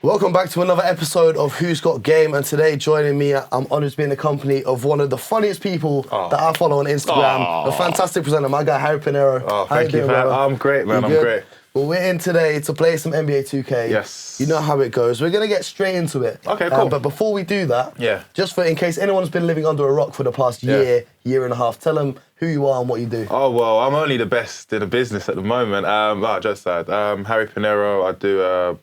Welcome back to another episode of Who's Got Game, and today joining me, I'm honoured to be in the company of one of the funniest people that I follow on Instagram, a fantastic presenter, my guy Harry Pinero. Oh, thank you, man. I'm great, man. I'm great. Well, we're in today to play some NBA 2K. Yes. You know how it goes. We're going to get straight into it. Okay, cool. But before we do that, just in case anyone's been living under a rock for the past year and a half, tell them who you are and what you do. Oh, well, I'm only the best in the business at the moment. Just sad. Harry Pinero. I do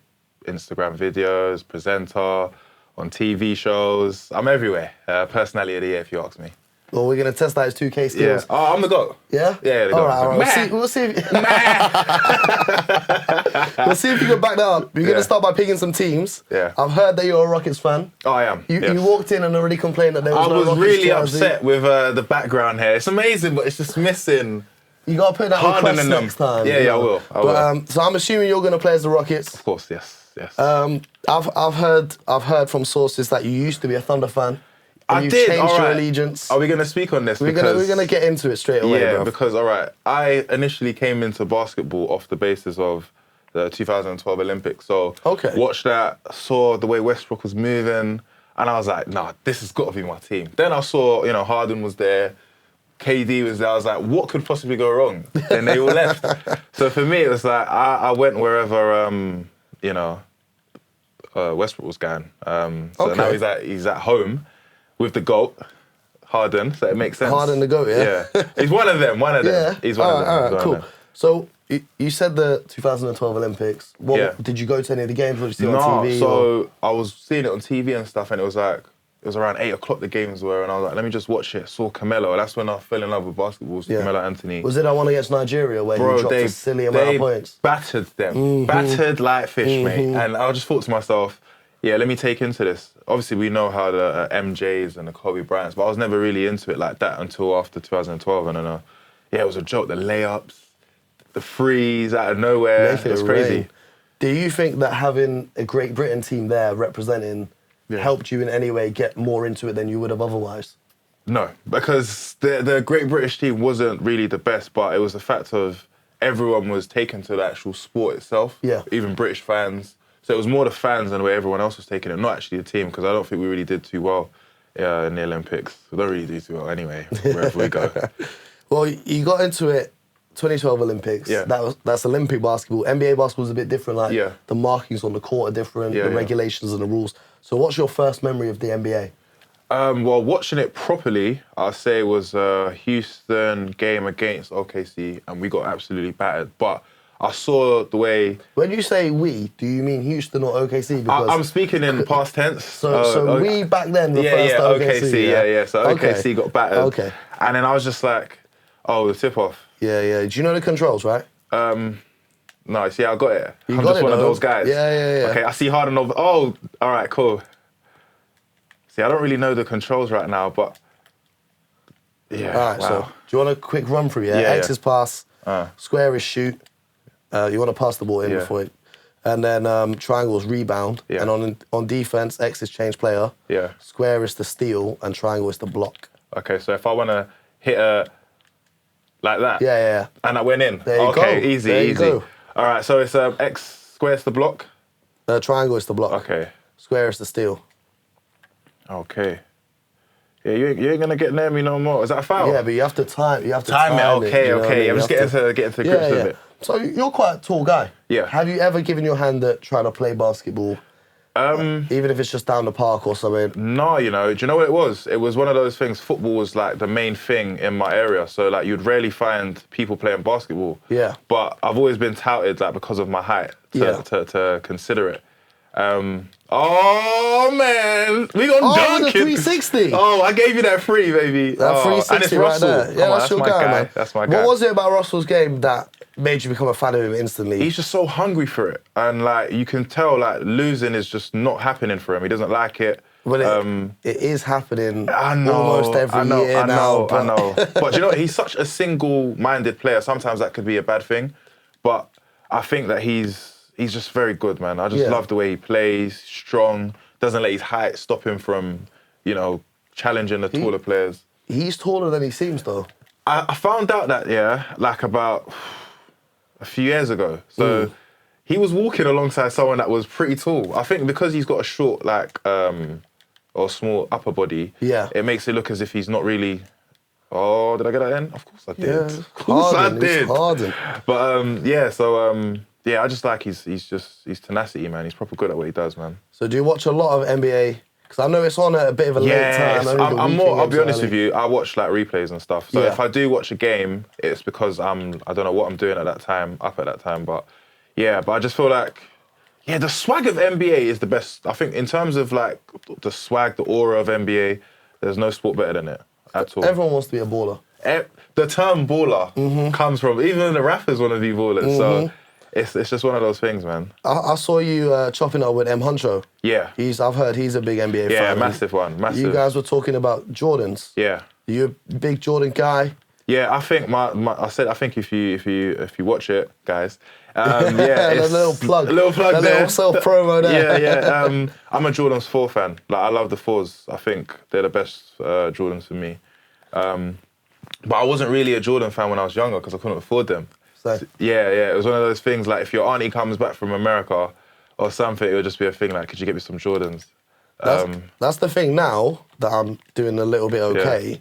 Instagram videos, presenter, on TV shows. I'm everywhere. Personality of the year, if you ask me. Well, we're going to test out his 2K skills. Yeah. Oh, I'm the GOAT. Yeah? Yeah, the GOAT. All right. We'll see if... We'll see if you can back that up. You're going to start by picking some teams. Yeah. I've heard that you're a Rockets fan. Oh, I am. You walked in and already complained that there was no Rockets I was really jersey. upset with the background here. It's amazing, but it's just missing... You got to put that on quest next time. Yeah, I will. So I'm assuming you're going to play as the Rockets. Of course, yes. I've heard from sources that you used to be a Thunder fan. I you've did. changed your allegiance. Are we going to speak on this? We're going to get into it straight away. Yeah, bro. because I initially came into basketball off the basis of the 2012 Olympics. So watched that, saw the way Westbrook was moving, and I was like, nah, this has got to be my team. Then I saw, Harden was there, KD was there. I was like, what could possibly go wrong? Then they all left. So for me, it was like I went wherever Westbrook was going. So now he's at home with the GOAT, Harden. So it makes sense. Harden the GOAT, yeah. Yeah, he's one of them. Yeah. He's one of them. All right, cool. So you said the 2012 Olympics. Did you go to any of the games? Or did you see it on TV? So I was seeing it on TV and stuff, and it was around 8 o'clock the games were, and I was like, let me just watch it. Saw Carmelo. That's when I fell in love with basketball. Carmelo Anthony. Was it that one against Nigeria where you dropped a silly amount of points? Battered them. Battered like fish, mate. And I just thought to myself, yeah, let me take into this. Obviously, we know how the MJs and the Kobe Bryants, but I was never really into it like that until after 2012. And then, it was a joke. The layups, the threes out of nowhere. It was crazy. Do you think that having a Great Britain team there representing helped you in any way get more into it than you would have otherwise? No, because the Great British team wasn't really the best, but it was the fact of everyone was taken to the actual sport itself. Yeah. Even British fans. So it was more the fans than the way everyone else was taking it, not actually the team, because I don't think we really did too well in the Olympics. We don't really do too well anyway, wherever we go. Well, you got into it 2012 Olympics. Yeah. That's Olympic basketball. NBA basketball is a bit different. The markings on the court are different, the regulations and the rules. So what's your first memory of the NBA? Well, watching it properly, I'd say it was a Houston game against OKC, and we got absolutely battered. But I saw the way... When you say we, do you mean Houston or OKC? Because I'm speaking in past tense. So we back then referred to OKC. Yeah. So OKC got battered. Okay. And then I was just like, oh, the tip-off. Yeah. Do you know the controls, right? No, see, I got it. I'm just one of those guys. Yeah. Okay, I see Harden over... Oh, all right, cool. See, I don't really know the controls right now, but... Yeah, all right, so do you want a quick run through, X is pass, square is shoot. You want to pass the ball in before it. And then triangle is rebound. Yeah. And on defense, X is change player. Yeah. Square is the steal, and triangle is the block. Okay, so if I want to hit a... Like that? Yeah. And I went in? There you go. Okay, easy. There you go. All right, so it's X square is the block? Triangle is the block. Okay. Square is the steal. Okay. Yeah, you ain't going to get near me no more. Is that a foul? Yeah, but you have to time it. Okay. I'm just getting to grips with it. So you're quite a tall guy. Yeah. Have you ever given your hand at trying to play basketball? Even if it's just down the park or something? No, do you know what it was? It was one of those things, football was like the main thing in my area. So like you'd rarely find people playing basketball. Yeah. But I've always been touted like because of my height to consider it. Oh man, we got the 360. Oh, I gave you that free, baby. That 360 and it's right Russell. there. Yeah, that's your guy, man. That's my guy. What was it about Russell's game that made you become a fan of him instantly? He's just so hungry for it, and like you can tell, like losing is just not happening for him. He doesn't like it. Well, it is happening almost every year now. I know. But you know, he's such a single-minded player. Sometimes that could be a bad thing, but I think that he's just very good, man. I just love the way he plays, strong, doesn't let his height stop him from, challenging the taller players. He's taller than he seems, though. I found out that, like about a few years ago. So he was walking alongside someone that was pretty tall. I think because he's got a short, like, or small upper body, it makes it look as if he's not really... Oh, did I get that in? Of course I did. Yeah, of course I did. Harden. But, yeah, so, yeah, I just like he's tenacity, man. He's proper good at what he does, man. So do you watch a lot of NBA? Because I know it's on at a bit of a late time. I'm more, I'll be honest with you, I watch like replays and stuff. So if I do watch a game, it's because I don't know what I'm doing at that time, up at that time. But yeah, but I just feel like, yeah, the swag of NBA is the best. I think in terms of like the swag, the aura of NBA, there's no sport better than it at all. Everyone wants to be a baller. The term baller comes from, even the rappers want to be ballers. So it's just one of those things, man. I saw you chopping up with M. Huncho. Yeah. I've heard he's a big NBA fan. Yeah, massive one, massive. You guys were talking about Jordans. Yeah. Are you a big Jordan guy? Yeah, I think I think if you watch it, guys, yeah, it's a little plug. A little plug there. A little self-promo there. Yeah. I'm a Jordan's 4 fan. Like, I love the 4s. I think they're the best Jordans for me. But I wasn't really a Jordan fan when I was younger because I couldn't afford them. So, yeah. It was one of those things, like, if your auntie comes back from America or something, it would just be a thing like, could you get me some Jordans? That's the thing now that I'm doing a little bit okay. Yeah.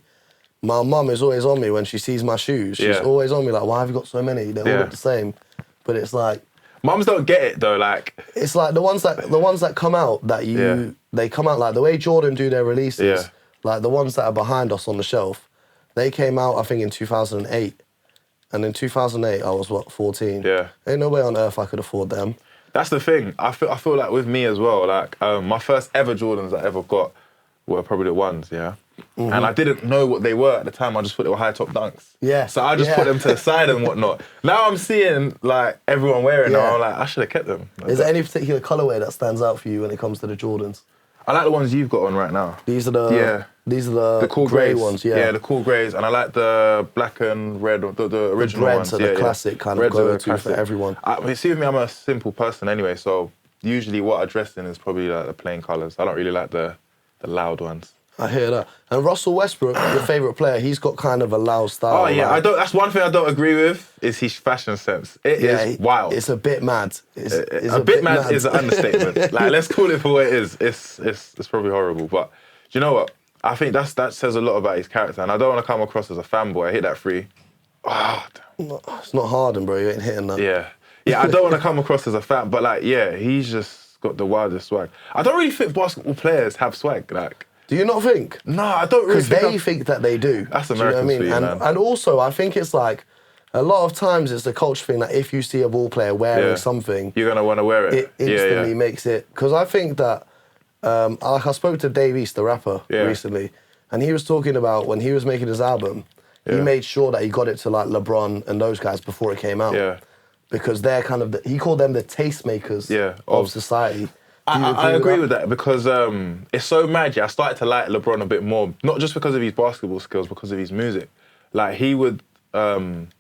My mum is always on me when she sees my shoes. She's always on me like, why have you got so many? They all look the same. But it's like... Mums don't get it though, like... It's like the ones that come out that they come out like the way Jordan do their releases, like the ones that are behind us on the shelf, they came out, I think, in 2008. And in 2008, I was, 14? Yeah. Ain't no way on earth I could afford them. That's the thing. I feel like with me as well, like, my first ever Jordans I ever got were probably the ones, And I didn't know what they were at the time. I just thought they were high-top dunks. Yeah. So I just put them to the side and whatnot. Now I'm seeing, like, everyone wearing them. I'm like, I should have kept them. Is there any particular colourway that stands out for you when it comes to the Jordans? I like the ones you've got on right now. These are the cool grey ones, Yeah, the cool greys. And I like the black and red, the original ones. The classic kind of go-to for everyone. See, with me, I'm a simple person anyway, so usually what I dress in is probably like the plain colours. I don't really like the loud ones. I hear that. And Russell Westbrook, your favourite player, he's got kind of a loud style. Oh yeah, like, that's one thing I don't agree with is his fashion sense. It is wild. It's a bit mad. It's a bit mad is an understatement. Like, let's call it for what it is. It's probably horrible, but do you know what? I think that says a lot about his character, and I don't want to come across as a fanboy. I hit that free. Oh, damn. It's not Harden, bro. You ain't hitting that. Yeah. I don't want to come across as a fan, but like, yeah, he's just got the wildest swag. I don't really think basketball players have swag, like. Do you not think? No, I don't really think. Because they think that they do. That's American speed, man. And also, I think it's like, a lot of times it's a culture thing that if you see a ball player wearing something... You're going to want to wear it. It instantly makes it... Because I think that... like, I spoke to Dave East, the rapper, recently, and he was talking about when he was making his album, he made sure that he got it to, like, LeBron and those guys before it came out. Yeah. Because they're kind of... he called them the tastemakers of society. I agree with that because it's so mad. I started to like LeBron a bit more, not just because of his basketball skills, because of his music. Like, he would be on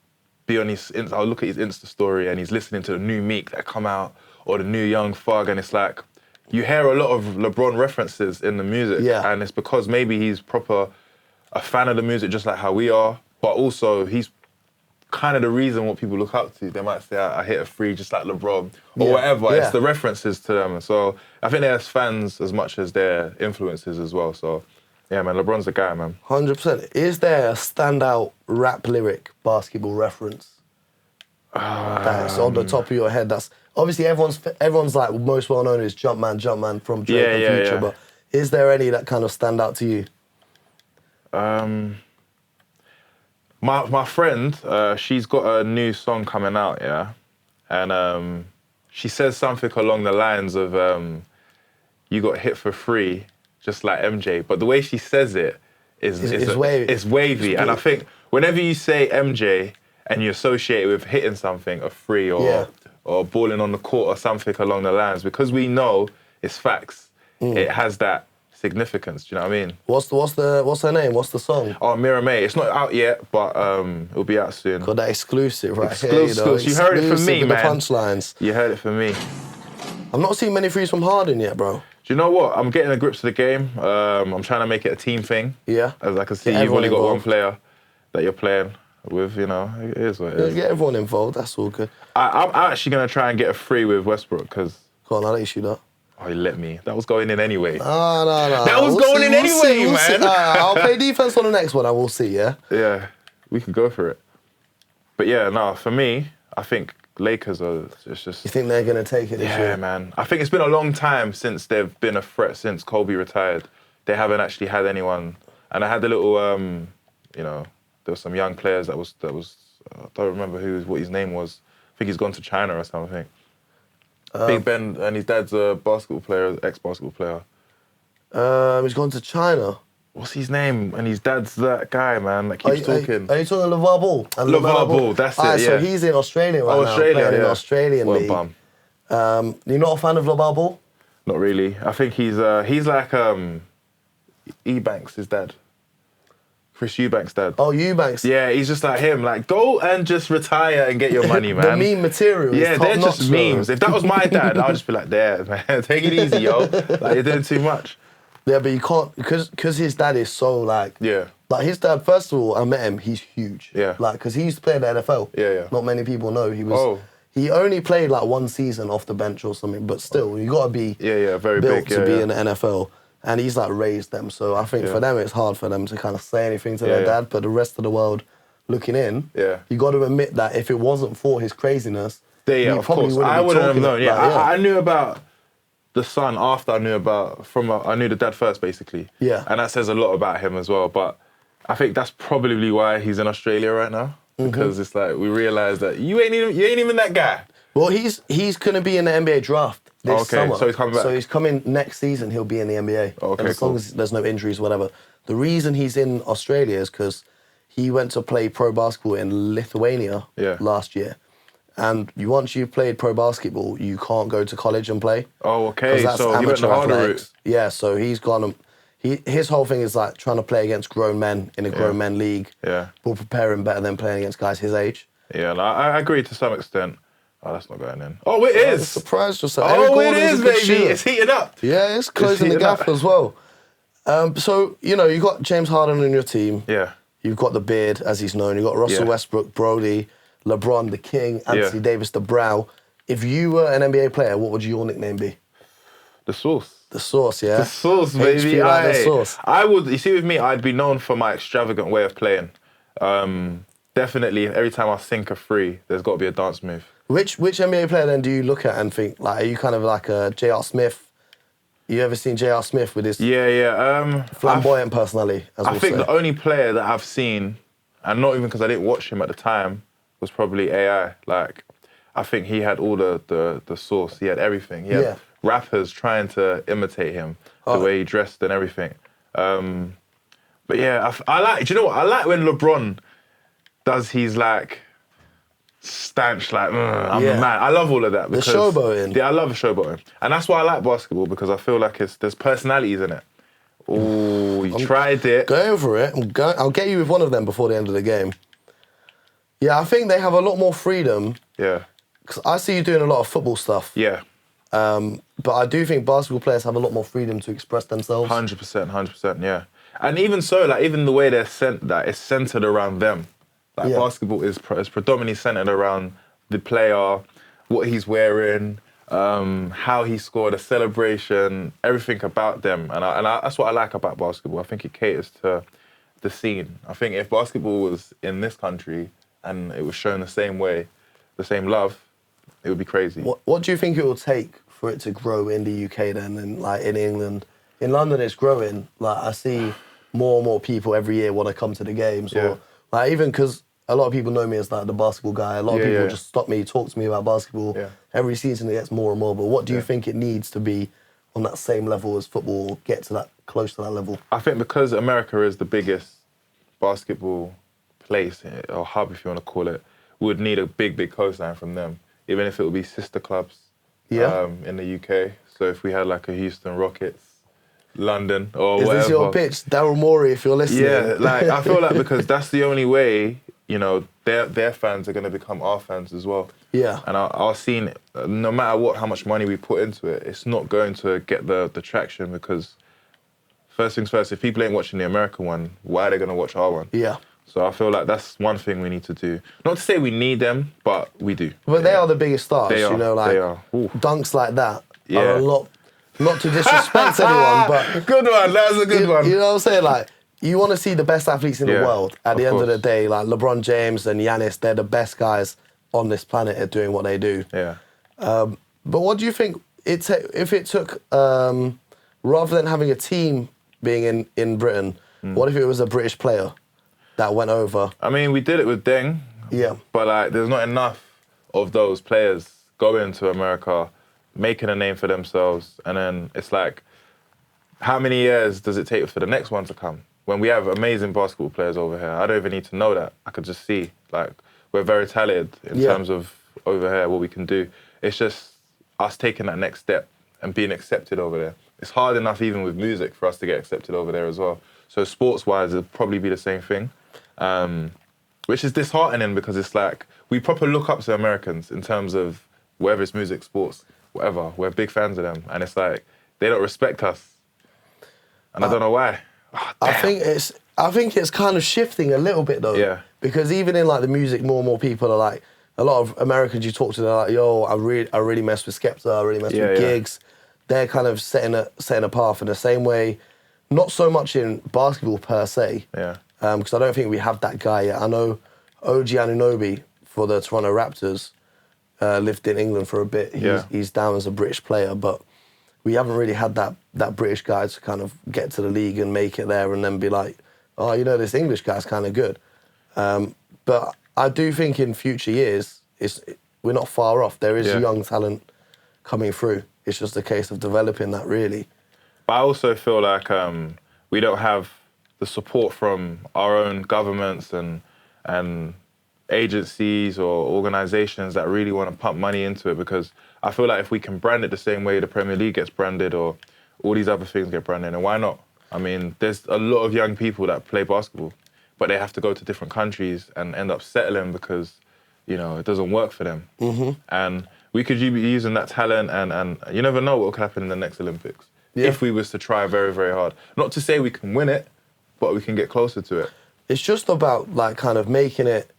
his... I'll look at his Insta story and he's listening to the new Meek that come out or the new Young Thug, and it's like, you hear a lot of LeBron references in the music, and it's because maybe he's proper a fan of the music just like how we are, but also he's kind of the reason what people look up to. They might say, I hit a free just like LeBron, or whatever. It's the references to them. So I think they're as fans as much as their influences as well. So yeah, man, LeBron's the guy, man. 100%. Is there a standout rap lyric basketball reference that's on the top of your head? That's obviously everyone's like most well known is Jumpman from Drake and Future, but is there any that kind of stand out to you? My friend, she's got a new song coming out, and she says something along the lines of, you got hit for free, just like MJ. But the way she says it is wavy. It's wavy. And I think whenever you say MJ and you associate it with hitting something, a free or balling on the court or something along the lines, because we know it's facts, it has that significance. Do you know what I mean? What's her name? What's the song? Oh, Mira May. It's not out yet, but it'll be out soon. Got that exclusive right here. You heard it from me, man. The punchlines. You heard it from me. I've not seen many threes from Harden yet, bro. Do you know what? I'm getting the grips of the game. I'm trying to make it a team thing. Yeah. As I can see, you've only got one player that you're playing with, you know, it is what it is. Get everyone involved, that's all good. I'm actually going to try and get a free with Westbrook because... Go on, I'll let you shoot that. Oh, he let me. That was going in anyway. No. That was going in anyway, man. I'll play defense on the next one and we'll see, yeah? Yeah, we can go for it. But yeah, no, for me, I think Lakers are it's just... You think they're going to take it this year? Yeah, man. I think it's been a long time since they've been a threat since Kobe retired. They haven't actually had anyone. And I had the little, you know, there were some young players that was I don't remember what his name was. I think he's gone to China or something. Big Ben, and his dad's a basketball player, ex-basketball player. He's gone to China. What's his name? And his dad's that guy, man, that keeps talking. Are you talking LeVar Ball? LeVar Ball, that's it, yeah. So he's in Australia right now. Australia, in the Australian league. Bum. You're not a fan of LeVar Ball? Not really. I think he's like Eubanks, his dad. Chris Eubanks' dad. Oh, Eubanks. Yeah, he's just like him. Like, go and just retire and get your money, man. The meme material is top they're just notch, memes. If that was my dad, I'd just be like, there, man, take it easy, yo. Like, you're doing too much. Yeah, but you can't, because his dad is so, like... Yeah. Like, his dad, first of all, I met him, he's huge. Yeah. Like, because he used to play in the NFL. Yeah. Not many people know. He only played, like, one season off the bench or something, but still, you got to be very built big, to be in the NFL. And he's, like, raised them. So I think for them, it's hard for them to kind of say anything to their dad, but the rest of the world looking in, you got to admit that if it wasn't for his craziness, of course. I wouldn't have known. I knew about the son after I knew I knew the dad first, basically. Yeah. And that says a lot about him as well. But I think that's probably why he's in Australia right now. Because it's like, we realise that you ain't even that guy. Well, he's going to be in the NBA draft this summer. So he's coming back. So he's coming next season, he'll be in the NBA. Okay, and as long as there's no injuries, whatever. The reason he's in Australia is because he went to play pro basketball in Lithuania last year. And once you've played pro basketball, you can't go to college and play. Oh, okay. So he went the harder route. Yeah, so he's gone... His whole thing is like trying to play against grown men in a grown men league. Yeah. Will prepare him better than playing against guys his age. Yeah, I agree to some extent. Oh, that's not going in. Oh, it is. I'm surprised yourself. Oh, it is, baby. It's heating up. Yeah, it's closing the gap as well. So, you know, you've got James Harden on your team. Yeah. You've got the Beard, as he's known. You've got Russell Westbrook, Brody, LeBron, the King, Anthony Davis, the Brow. If you were an NBA player, what would your nickname be? The Sauce. The Sauce, yeah? The Sauce, baby. HP like the Sauce. I would, you see with me, I'd be known for my extravagant way of playing. Definitely, every time I sink a three, there's got to be a dance move. Which NBA player then do you look at and think, like, are you kind of like a J.R. Smith? You ever seen J.R. Smith with his flamboyant personality, as I think the only player that I've seen, and not even because I didn't watch him at the time, was probably AI. Like, I think he had all the sauce. He had everything. He had rappers trying to imitate him, the way he dressed and everything. But yeah, I like, do you know what? I like when LeBron does his like stanch, like, I'm the man. I love all of that. Because, the showboating. Yeah, I love showboating. And that's why I like basketball, because I feel like there's personalities in it. Oh, you tried it. Go for it. I'll get you with one of them before the end of the game. Yeah, I think they have a lot more freedom. Yeah. Because I see you doing a lot of football stuff. Yeah. But I do think basketball players have a lot more freedom to express themselves. 100%, yeah. And even so, like, even the way they're sent, that it's centered around them. Like, basketball is predominantly centered around the player, what he's wearing, how he scored, a celebration, everything about them. And that's what I like about basketball. I think it caters to the scene. I think if basketball was in this country and it was shown the same way, the same love, it would be crazy. What do you think it will take for it to grow in the UK then, and like in England? In London, it's growing. Like, I see more and more people every year want to come to the games. Or like, even because a lot of people know me as like the basketball guy. A lot of people just stop me, talk to me about basketball. Every season it gets more and more. But what do you think it needs to be on that same level as football, or get to that, close to that level? I think because America is the biggest basketball place, or hub if you want to call it, would need a big coastline from them. Even if it would be sister clubs in the UK. So if we had like a Houston Rockets, London, or whatever. Is this your pitch? Daryl Morey, if you're listening. Yeah, like, I feel like because that's the only way, you know, their fans are going to become our fans as well. Yeah. And our scene, no matter how much money we put into it, it's not going to get the traction, because first things first, if people ain't watching the American one, why are they going to watch our one? Yeah. So I feel like that's one thing we need to do. Not to say we need them, but we do. But they are the biggest stars, they are, you know, like they are. dunks like that are a lot, not to disrespect anyone, but... Good one, that's a good one. You know what I'm saying? Like, you want to see the best athletes in the world. At the end of the day, like LeBron James and Giannis, they're the best guys on this planet at doing what they do. Yeah. But what do you think, if it took, rather than having a team being in Britain, what if it was a British player that went over? I mean, we did it with Deng. Yeah. But like, there's not enough of those players going to America, making a name for themselves, and then it's like, how many years does it take for the next one to come? When we have amazing basketball players over here, I don't even need to know that. I could just see, like, we're very talented in terms of over here, what we can do. It's just us taking that next step and being accepted over there. It's hard enough even with music for us to get accepted over there as well. So sports-wise, it'll probably be the same thing, which is disheartening because it's like, we proper look up to Americans in terms of whether it's music, sports, whatever. We're big fans of them. And it's like, they don't respect us. And I don't know why. Oh, I think it's kind of shifting a little bit though. Yeah. Because even in like the music, more and more people are like, a lot of Americans you talk to, they're like, yo, I really mess with Skepta, I really mess with gigs. They're kind of setting a path in the same way, not so much in basketball per se. Yeah. Because I don't think we have that guy yet. I know OG Anunoby for the Toronto Raptors lived in England for a bit. He's down as a British player, but we haven't really had that British guy to kind of get to the league and make it there and then be like, oh, you know, this English guy's kind of good. But I do think in future years, we're not far off. There is young talent coming through. It's just a case of developing that, really. But I also feel like we don't have the support from our own governments and agencies or organisations that really want to pump money into it, because I feel like if we can brand it the same way the Premier League gets branded or all these other things get branded, and why not? I mean, there's a lot of young people that play basketball, but they have to go to different countries and end up settling because, you know, it doesn't work for them. And we could be using that talent and you never know what could happen in the next Olympics if we was to try very, very hard. Not to say we can win it, but we can get closer to it. It's just about, like, kind of making it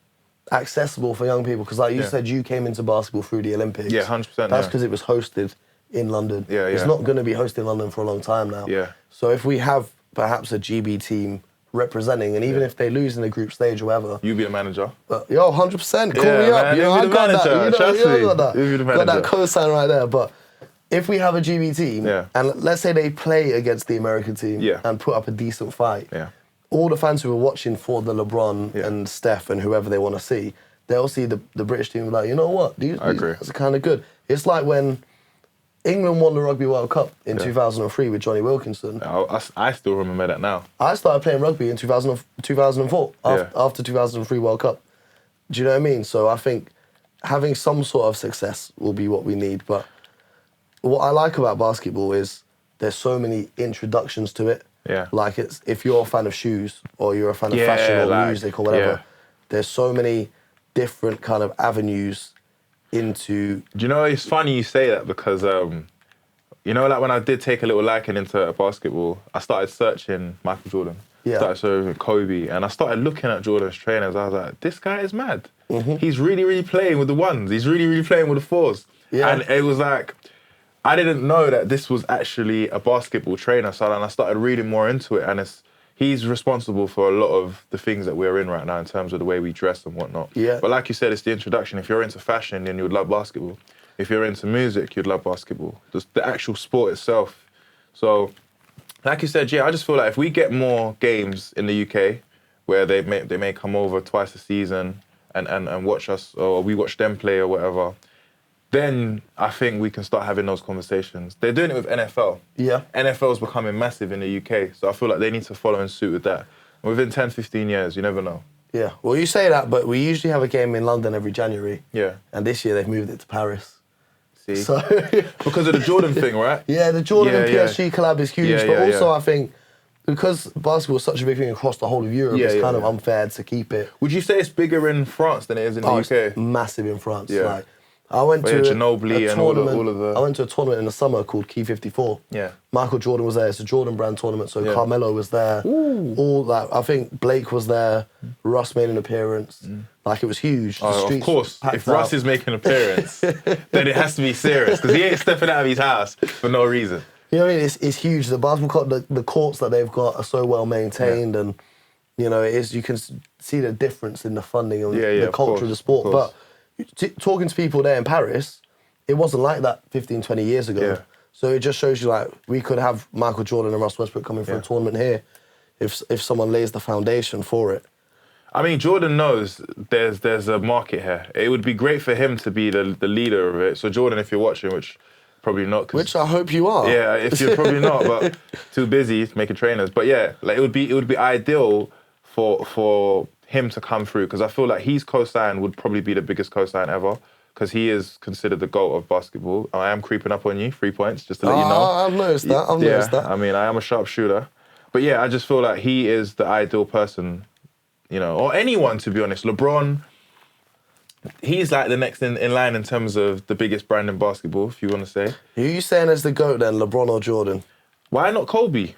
accessible for young people, because like you said, you came into basketball through the Olympics. Yeah, 100%. That's because it was hosted in London. It's not going to be hosted in London for a long time now. So if we have perhaps a GB team representing, and even if they lose in the group stage or whatever, you be the manager. Yo, 100%. Call me up. You know, I got that. You got that. You be the manager. Got that cosign right there. But if we have a GB team, and let's say they play against the American team and put up a decent fight, all the fans who are watching for the LeBron and Steph and whoever they want to see, they'll see the British team like, you know what, these guys are kind of good. It's like when England won the Rugby World Cup in 2003 with Johnny Wilkinson. I still remember that now. I started playing rugby in 2004, after 2003 World Cup. Do you know what I mean? So I think having some sort of success will be what we need. But what I like about basketball is there's so many introductions to it. Like, it's, if you're a fan of shoes or you're a fan of fashion or music or whatever, there's so many different kind of avenues into... Do you know, it's funny you say that because, you know, like when I did take a little liking into basketball, I started searching Michael Jordan, started searching Kobe, and I started looking at Jordan's trainers. I was like, this guy is mad. He's really, really playing with the ones. He's really, really playing with the fours. And it was like... I didn't know that this was actually a basketball trainer, so then I started reading more into it, and he's responsible for a lot of the things that we're in right now in terms of the way we dress and whatnot. But like you said, it's the introduction. If you're into fashion, then you would love basketball. If you're into music, you'd love basketball. Just the actual sport itself. So, like you said, I just feel like if we get more games in the UK where they may come over twice a season and watch us, or we watch them play or whatever, then I think we can start having those conversations. They're doing it with NFL. NFL's becoming massive in the UK, so I feel like they need to follow in suit with that. And within 10, 15 years, you never know. Well, you say that, but we usually have a game in London every January. And this year they've moved it to Paris. See? So because of the Jordan thing, right? The Jordan and PSG collab is huge, but also I think because basketball is such a big thing across the whole of Europe, it's kind of unfair to keep it. Would you say it's bigger in France than it is in the UK? It's massive in France. Like, I went to Ginobili and all of the... I went to a tournament in the summer called Key 54. Yeah. Michael Jordan was there. It's a Jordan brand tournament, so Carmelo was there. Ooh. All that. I think Blake was there. Russ made an appearance. Like, it was huge. Of course. If Russ is making an appearance, then it has to be serious, because he ain't stepping out of his house for no reason. You know what I mean? It's huge. The basketball court, the courts that they've got are so well maintained, and you know, it is. You can see the difference in the funding and the culture of the sport. But talking to people there in Paris, it wasn't like that 15, 20 years ago. Yeah. So it just shows you, like, we could have Michael Jordan and Russell Westbrook coming for a tournament here if someone lays the foundation for it. I mean, Jordan knows there's a market here. It would be great for him to be the leader of it. So Jordan, if you're watching, which probably not. Which I hope you are. Yeah, if you're probably not, but too busy making trainers. But yeah, like it would be ideal for him to come through, because I feel like his cosign would probably be the biggest cosign ever, because he is considered the GOAT of basketball. I am creeping up on you, 3 points, just to let you know. I've noticed that. I've noticed that. I mean, I am a sharpshooter. But yeah, I just feel like he is the ideal person, you know, or anyone, to be honest. LeBron, he's like the next in line in terms of the biggest brand in basketball, if you want to say. Who are you saying as the GOAT then, LeBron or Jordan? Why not Kobe?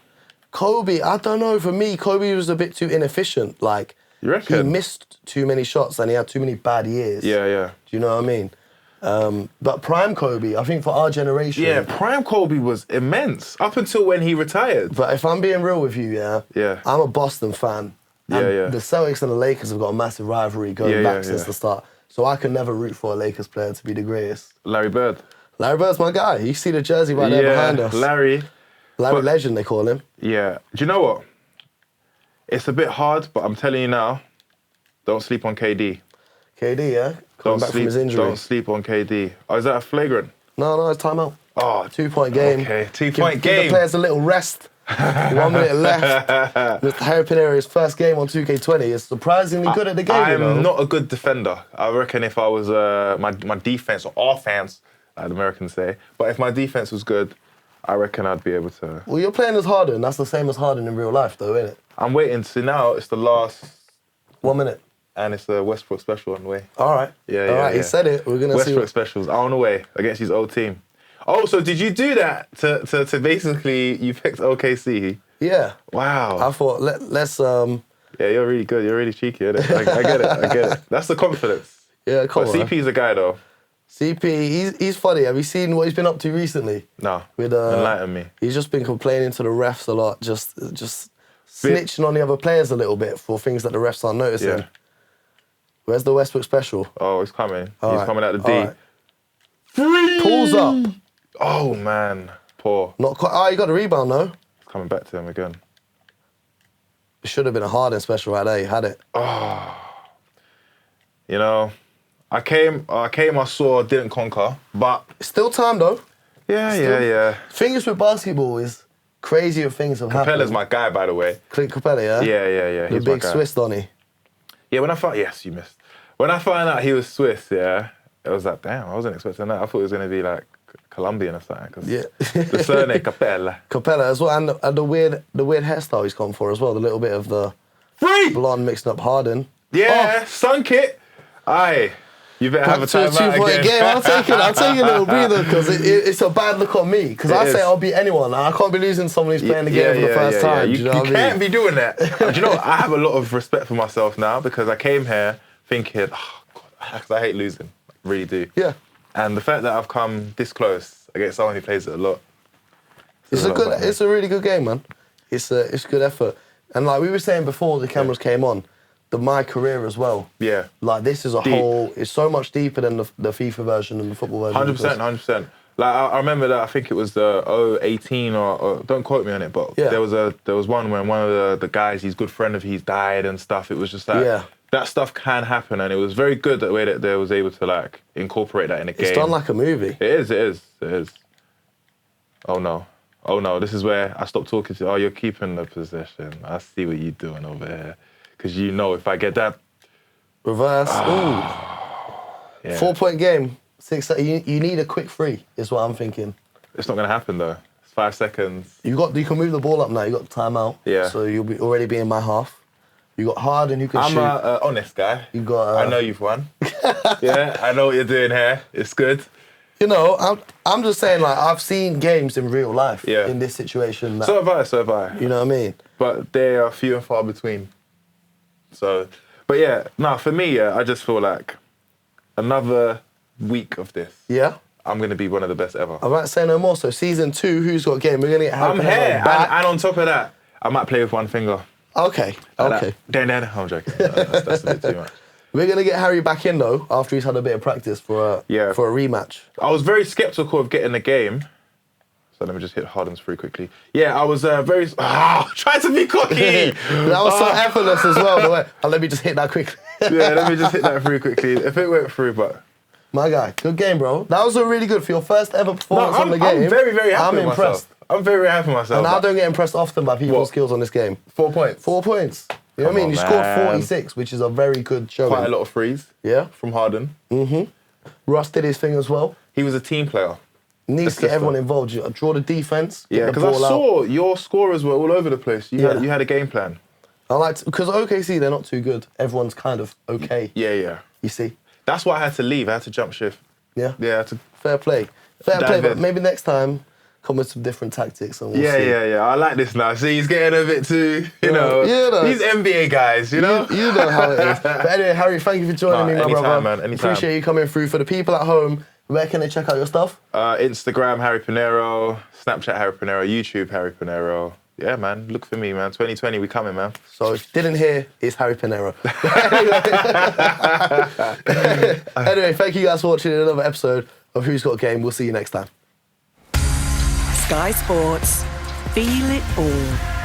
Kobe, I don't know. For me, Kobe was a bit too inefficient. Like, you reckon? He missed too many shots and he had too many bad years. Yeah, yeah. Do you know what I mean? But prime Kobe, I think for our generation... Yeah, prime Kobe was immense, up until when he retired. But if I'm being real with you, I'm a Boston fan. And the Celtics and the Lakers have got a massive rivalry going back since the start. So I can never root for a Lakers player to be the greatest. Larry Bird. Larry Bird's my guy. You see the jersey right there behind us. Larry Legend, they call him. Yeah. Do you know what? It's a bit hard, but I'm telling you now, don't sleep on KD. KD, yeah? Coming back from his injury. Don't sleep on KD. Oh, is that a flagrant? No, it's timeout. Oh, 2-point game. Okay, 2-point game. Give the players a little rest. 1 minute left. Mr. Harry Pinero, his first game on 2K20, is surprisingly good at the game. I'm not a good defender. I reckon if I was my defense, or offense, like the Americans say, but if my defense was good, I reckon I'd be able to. Well, you're playing as Harden. That's the same as Harden in real life, though, isn't it? I'm waiting to now. It's the last 1 minute. And it's a Westbrook special on the way. All right. All right, he said it. We're going to see. Westbrook specials on the way against his old team. Oh, so did you do that to basically, you picked OKC? Yeah. Wow. I thought, let's... Yeah, you're really good. You're really cheeky, isn't it? I get it. That's the confidence. Yeah, come on. CP's a guy, though. CP, he's funny. Have you seen what he's been up to recently? No. With enlighten me. He's just been complaining to the refs a lot, just snitching on the other players a little bit for things that the refs aren't noticing. Yeah. Where's the Westbrook special? Oh, he's coming. He's coming out the D. Right. Three! Pulls up. Oh, man. Poor. Not quite. Oh, he got the rebound, though. It's coming back to him again. It should have been a Harden special right there. He had it. Oh. You know, I came, I saw, didn't conquer, but... It's still time, though. Yeah. Things with basketball is crazier things have happened. Capella's my guy, by the way. Clint Capella, yeah? Yeah. The big Swiss, Donny. Yeah, when I found... Yes, you missed. When I found out he was Swiss, it was like, damn, I wasn't expecting that. I thought it was going to be like Colombian or something. Yeah. The surname, Capella. Capella as well, and the weird hairstyle he's gone for as well. The little bit of the blonde mixing up Harden. Yeah, sunk it. Aye. You better have a timeout again. Game. I'll take a little breather because it's a bad look on me. Because I say I'll beat anyone, and I can't be losing someone who's playing the game for the first time. You can't be doing that. Do you know what? I have a lot of respect for myself now because I came here thinking, oh God, because I hate losing, I really do. Yeah. And the fact that I've come this close against someone who plays it a lot. It's a really good game, man. It's good effort. And like we were saying before the cameras came on, my career as well. Yeah. Like this is a whole, it's so much deeper than the FIFA version and the football version. 100%. Like I remember that, I think it was the 18 or don't quote me on it, but there was one when one of the guys, his good friend of his died and stuff. It was just like, that stuff can happen, and it was very good the way that they was able to like incorporate that in a game. It's done like a movie. It is. Oh no, this is where I stopped talking to you. Oh, you're keeping the possession. I see what you're doing over here. Because you know if I get that... Reverse, ooh. 4-point game. 6. You need a quick free, is what I'm thinking. It's not going to happen, though. It's 5 seconds. You can move the ball up now. You got the timeout. Yeah. So you'll already be in my half. You got Harden who can shoot. I'm an honest guy. I know you've won. Yeah, I know what you're doing here. It's good. You know, I'm just saying, like, I've seen games in real life in this situation. That, so have I. You know what I mean? But they are few and far between. So, but yeah, no, for me, I just feel like another week of this. Yeah? I'm going to be one of the best ever. I might say no more. So season 2, who's got game? We're going to get Harry Pinero here. And on top of that, I might play with one finger. Okay. Then, I'm joking. That's a bit too much. We're going to get Harry back in, though, after he's had a bit of practice for a rematch. I was very sceptical of getting the game. So let me just hit Harden's free quickly. Yeah, I was very... trying to be cocky! That was so effortless as well. The way, let me just hit that quickly. Yeah, let me just hit that free quickly. If it went through, but... My guy, good game, bro. That was a really good for your first ever performance on the game. I'm very, very happy with impressed. Myself. I'm very, very happy with myself. And I don't get impressed often by people's skills on this game. 4 points. 4 points. You know what I mean? You scored 46, which is a very good showing. Quite a lot of threes. Yeah. From Harden. Mm-hmm. Russ did his thing as well. He was a team player. Needs to get everyone involved. You draw the defense. Yeah, because I saw your scorers were all over the place. You had a game plan. I liked because OKC, they're not too good. Everyone's kind of okay. Yeah. You see? That's why I had to leave. I had to jump shift. Yeah? Yeah, I had to... Fair play, but maybe next time, come with some different tactics and we'll see. Yeah. I like this now. See, he's getting a bit too, you know. These NBA guys, you know? You know how it is. But anyway, Harry, thank you for joining me, my brother. Man, anytime. Appreciate you coming through. For the people at home, where can they check out your stuff? Instagram, Harry Pinero. Snapchat, Harry Pinero. YouTube, Harry Pinero. Yeah, man. Look for me, man. 2020, we coming, man. So if you didn't hear, it's Harry Pinero. Anyway, thank you guys for watching another episode of Who's Got Game. We'll see you next time. Sky Sports. Feel it all.